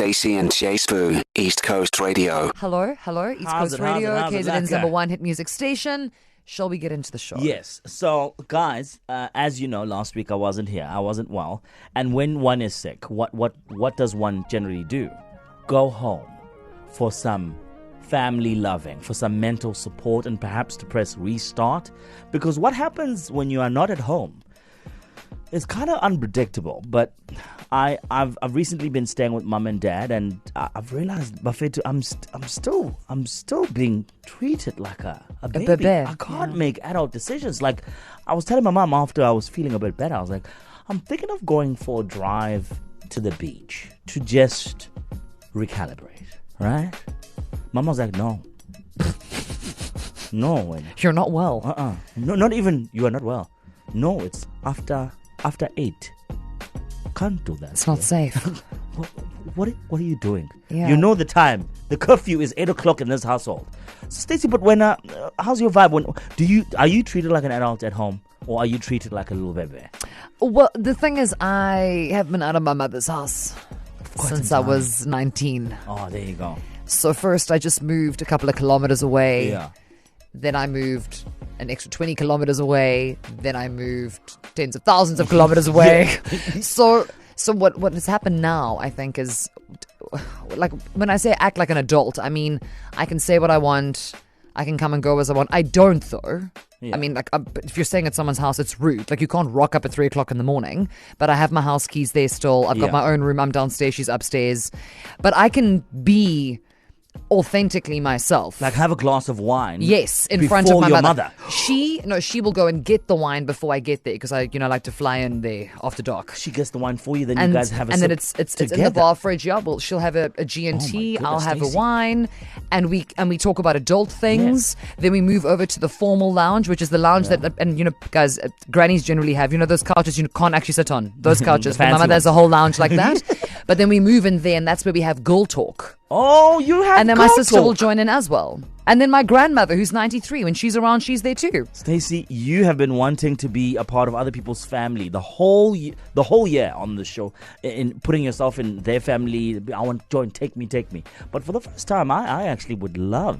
Stacey and Jace East Coast Radio. Hello, East Coast Radio, KZN's number one hit music station. Shall we get into the show? Yes. So, guys, as you know, last week I wasn't here. I wasn't well. And when one is sick, what does one generally do? Go home for some family loving, for some mental support, and perhaps to press restart. Because what happens when you are not at home is kind of unpredictable. But I've recently been staying with mum and dad, and I've realized, Buffet, I'm still being treated like a baby. I can't make adult decisions. Like, I was telling my mum after I was feeling a bit better, I was like, I'm thinking of going for a drive to the beach to just recalibrate, right? Mama was like, no. No. You're not well. No, not even you are not well. No, it's after 8. Can't do that. It's not safe. What are you doing? Yeah. You know the time. The curfew is 8 o'clock in this household. Stacey, but when how's your vibe? Are you treated like an adult at home, or are you treated like a little baby? Well, the thing is, I have been out of my mother's house since I was 19. Oh, there you go. So first, I just moved a couple of kilometers away. Yeah. Then I moved an extra 20 kilometers away. Then I moved tens of thousands of kilometers away. So what has happened now, I think, is, like, when I say act like an adult, I mean, I can say what I want. I can come and go as I want. I don't, though. Yeah. I mean, like, if you're staying at someone's house, it's rude. Like, you can't rock up at 3 o'clock in the morning. But I have my house keys there still. I've got my own room. I'm downstairs. She's upstairs. But I can be authentically myself. Like, have a glass of wine. Yes, in front of my your mother. She will go and get the wine before I get there, because I like to fly in there after dark. She gets the wine for you, then you guys have a and sip then it's in the bar fridge. Yeah, well, she'll have a G&T, I'll have Stacey. a wine, and we talk about adult things. Yes. Then we move over to the formal lounge, which is the lounge that, and guys, grannies generally have, those couches you can't actually sit on. Those couches. For mama, there's a whole lounge like that. But then we move in there, and that's where we have girl talk. Oh, you have. And then my sister will join in as well. And then my grandmother, who's 93, when she's around, she's there too. Stacey, you have been wanting to be a part of other people's family the whole year on the show, in putting yourself in their family. I want to join. Take me. But for the first time, I actually would love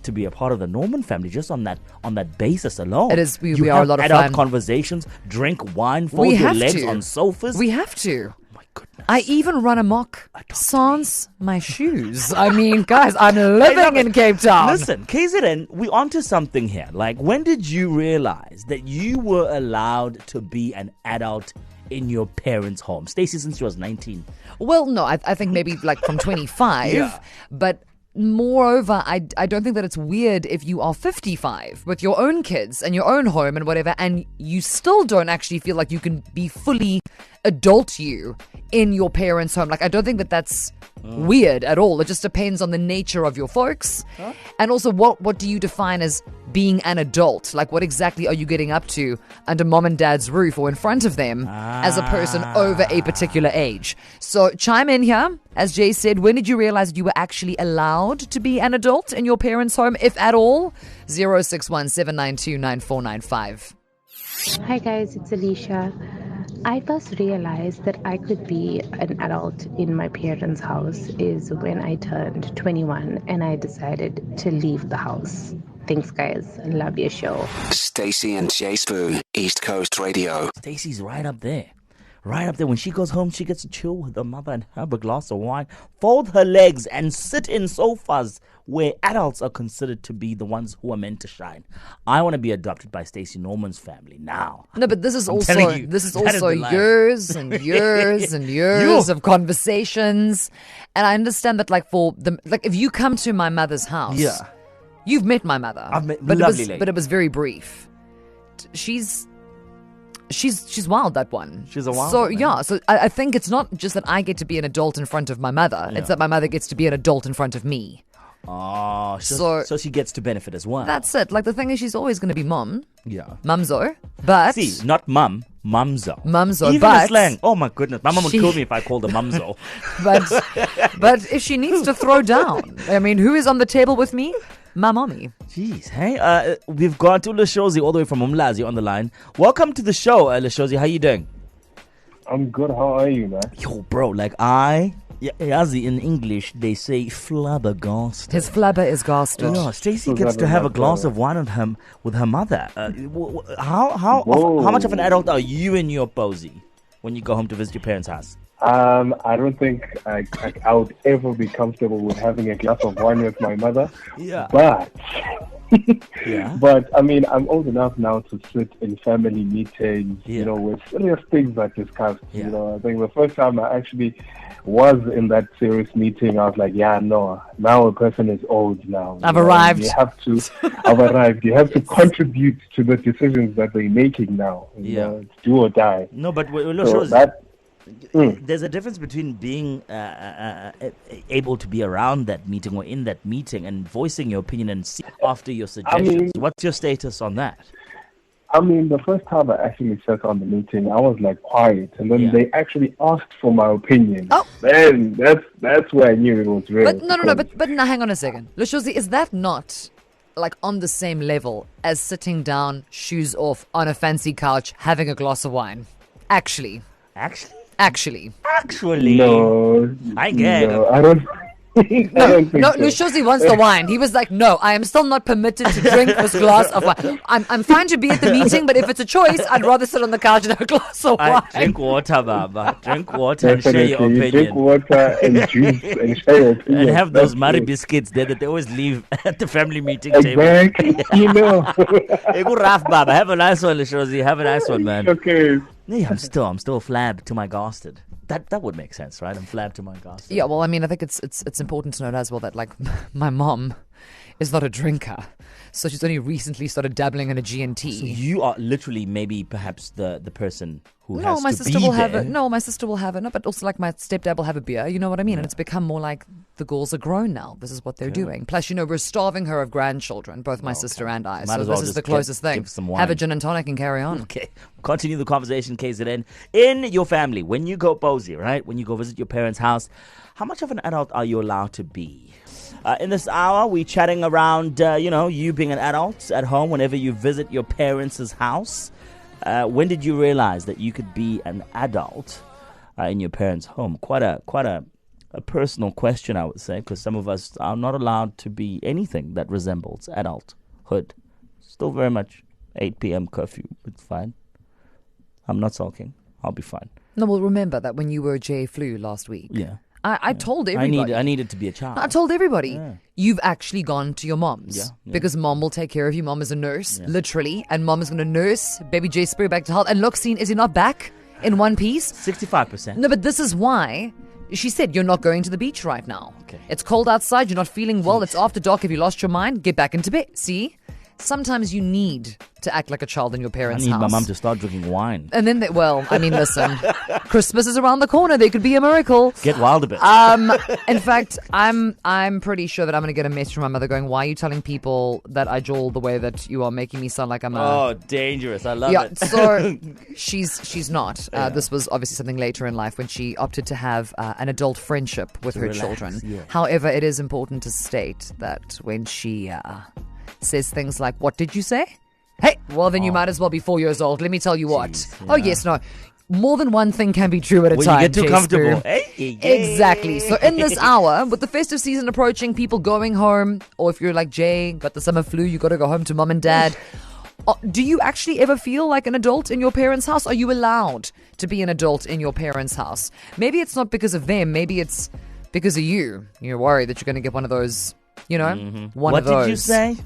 to be a part of the Norman family, just on that basis alone. It is. We are a lot of fun. Adult conversations, drink wine, fold your legs on sofas. We have to. Goodness. I even run amok sans my shoes. I mean, guys, I'm living in Cape Town. Listen, KZN, we onto something here. Like, when did you realize that you were allowed to be an adult in your parents' home? Stacey, since you was 19. Well, no, I think maybe like from 25. Yeah. But moreover, I don't think that it's weird if you are 55 with your own kids and your own home and whatever, and you still don't actually feel like you can be fully adult you in your parents' home. Like, I don't think that that's weird at all. It just depends on the nature of your folks. And also, what do you define as being an adult? Like, what exactly are you getting up to under mom and dad's roof or in front of them as a person over a particular age? So chime in here. As Jay said, when did you realize that you were actually allowed to be an adult in your parents' home, if at all? 061 792 9495. Hi guys, it's Alicia. I first realized that I could be an adult in my parents' house is when I turned 21 and I decided to leave the house. Thanks guys, I love your show. Stacey and Jace East Coast Radio. Stacey's right up there. Right up there. When she goes home, she gets to chill with her mother and have a glass of wine, fold her legs, and sit in sofas where adults are considered to be the ones who are meant to shine. I want to be adopted by Stacey Norman's family now. No, but this is also years and years and years of conversations. And I understand that, like, if you come to my mother's house, you've met my mother. I've met but lovely lady. But it was very brief. She's wild, that one. She's a wild So, one, man. yeah. So I think it's not just that I get to be an adult in front of my mother. Yeah. It's that my mother gets to be an adult in front of me. Oh, so she gets to benefit as well. That's it. Like, the thing is, she's always going to be mom. Yeah. Mumzo. But... See, not mum, mumzo. Mumzo, even but... the slang. Oh, my goodness. My mum would kill me if I called her mumzo. but if she needs to throw down, I mean, who is on the table with me? My mommy. Jeez, hey, we've got to Lashozi all the way from Umlazi on the line. Welcome to the show, Lashozi. How you doing? I'm good. How are you, man? Yo, bro, like I Yazi, in English, they say flabbergasted. His flabber is gasted. Yeah, Stacey gets to have a glass of wine with her mother. How much of an adult are you in your posy when you go home to visit your parents' house? I don't think I would ever be comfortable with having a glass of wine with my mother. Yeah. But, Yeah. but I mean, I'm old enough now to sit in family meetings, Yeah. where serious things are discussed. Yeah. I think the first time I actually was in that serious meeting, I was like, yeah, no, now a person is old now. I've arrived. I've arrived. You have to contribute to the decisions that they're making now. It's do or die. No, but there's a difference between being able to be around that meeting or in that meeting and voicing your opinion and see after your suggestions. What's your status on that? I mean, the first time I actually sat on the meeting, I was like quiet, and then they actually asked for my opinion. Oh. Then that's where I knew it was real. But no. But now, hang on a second, Lushozi, is that not like on the same level as sitting down, shoes off, on a fancy couch, having a glass of wine? Actually. No, I get it. No, I don't. I don't think so. Lushozi wants the wine. He was like, no, I am still not permitted to drink this glass of wine. I'm fine to be at the meeting, but if it's a choice, I'd rather sit on the couch and have a glass of wine. Drink water, Baba. Drink water and share your Definitely. opinion. Drink water and juice and share your opinion. And have those That's Mari it. biscuits there that they always leave at the family meeting table. Exactly. Hey, go Raf, Baba. Have a nice one, Lishozi. Have a nice one, man. Okay. Yeah, I'm still flab to my gasted. That would make sense, right? I'm flab to my gasted. Yeah, well, I mean, I think it's important to note as well that, like, my mom is not a drinker. So she's only recently started dabbling in a G&T. So you are literally maybe perhaps the person who No, has my to sister be will have there. it. No, my sister will have it. No, but also like my stepdad will have a beer. You know what I mean? And it's become more like the girls are grown now. This is what they're doing. Plus, we're starving her of grandchildren, both my sister and I. Might So as well this is just the closest thing. give some Have a wine. gin and tonic and carry on. Okay, continue the conversation, KZN. In your family, when you go posy, right? When you go visit your parents' house, how much of an adult are you allowed to be? In this hour, we're chatting around, you being an adult at home whenever you visit your parents' house. When did you realize that you could be an adult in your parents' home? Quite a personal question, I would say, because some of us are not allowed to be anything that resembles adulthood. Still very much 8 p.m. curfew. It's fine. I'm not sulking. I'll be fine. No, well, remember that when you were J Flu last week. Yeah. I told everybody. I needed to be a child. I told everybody, Yeah. you've actually gone to your mom's. Yeah. Because mom will take care of you. Mom is a nurse, literally. And mom is going to nurse baby J Sprue back to health. And look, is he not back in one piece? 65%. No, but this is why she said, you're not going to the beach right now. Okay. It's cold outside. You're not feeling well. It's after dark. Have you lost your mind? Get back into bed. See? Sometimes you need to act like a child in your I parents' need house. my mum to start drinking wine. And then, listen, Christmas is around the corner. There could be a miracle. Get wild a bit. In fact, I'm pretty sure that I'm going to get a message from my mother going, why are you telling people that I jaw the way that you are, making me sound like I'm a... Oh, dangerous. I love Yeah, it. so she's not. This was obviously something later in life when she opted to have an adult friendship with her relax, children. yeah. However, it is important to state that when she says things like, what did you say? Hey, well, then you might as well be 4 years old. Let me tell you what. Jeez, Oh, yeah. yes, no. More than one thing can be true at a When time. you get too J. comfortable. Spoon. Hey, Exactly. So in this hour, with the festive season approaching, people going home, or if you're like Jay, got the summer flu, you got to go home to mom and dad. Do you actually ever feel like an adult in your parents' house? Are you allowed to be an adult in your parents' house? Maybe it's not because of them. Maybe it's because of you. You're worried that you're going to get one of those, one What of those. did you say?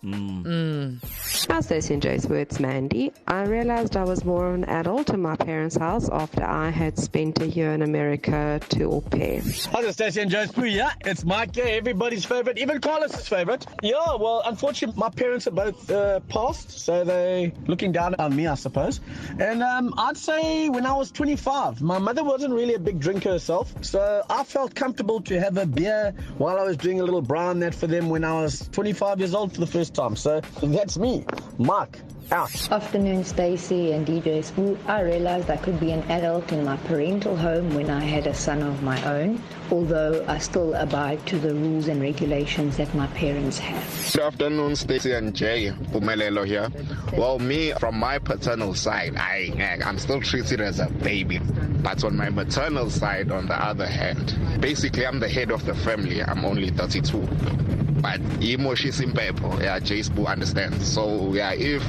Hi, Stacey and Jace. It's Mandy. I realized I was more of an adult in my parents' house after I had spent a year in America to au pair. Hi, this is Stacey and Joe's Poo, yeah? It's Mike here, everybody's favorite, even Carlos's favorite. Yeah, well, unfortunately, my parents are both passed, so they're looking down on me, I suppose. And I'd say when I was 25, my mother wasn't really a big drinker herself, so I felt comfortable to have a beer while I was doing a little brown net for them when I was 25 years old for the first time. So that's me, Mike. out. Afternoon, Stacy and DJ Spoo. I realized I could be an adult in my parental home when I had a son of my own, although I still abide to the rules and regulations that my parents have. Good afternoon, Stacy and Jay. Pumelelo here. Well, me, from my paternal side, I'm still treated as a baby. But on my maternal side, on the other hand, basically I'm the head of the family. I'm only 32. But Imo Shisimpepo, yeah, Jay Spoo understands. So, yeah, if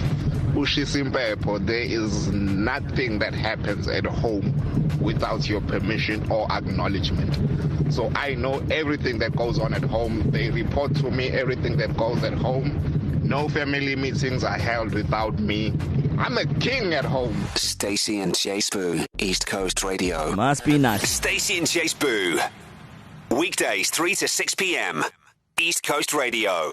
Ushisimpepo, there is nothing that happens at home without your permission or acknowledgement. So I know everything that goes on at home. They report to me everything that goes at home. No family meetings are held without me. I'm a king at home. Stacy and Jay Spoo, East Coast Radio. Must be nice. Stacy and Jay Spoo. Weekdays 3 to 6 p.m. East Coast Radio.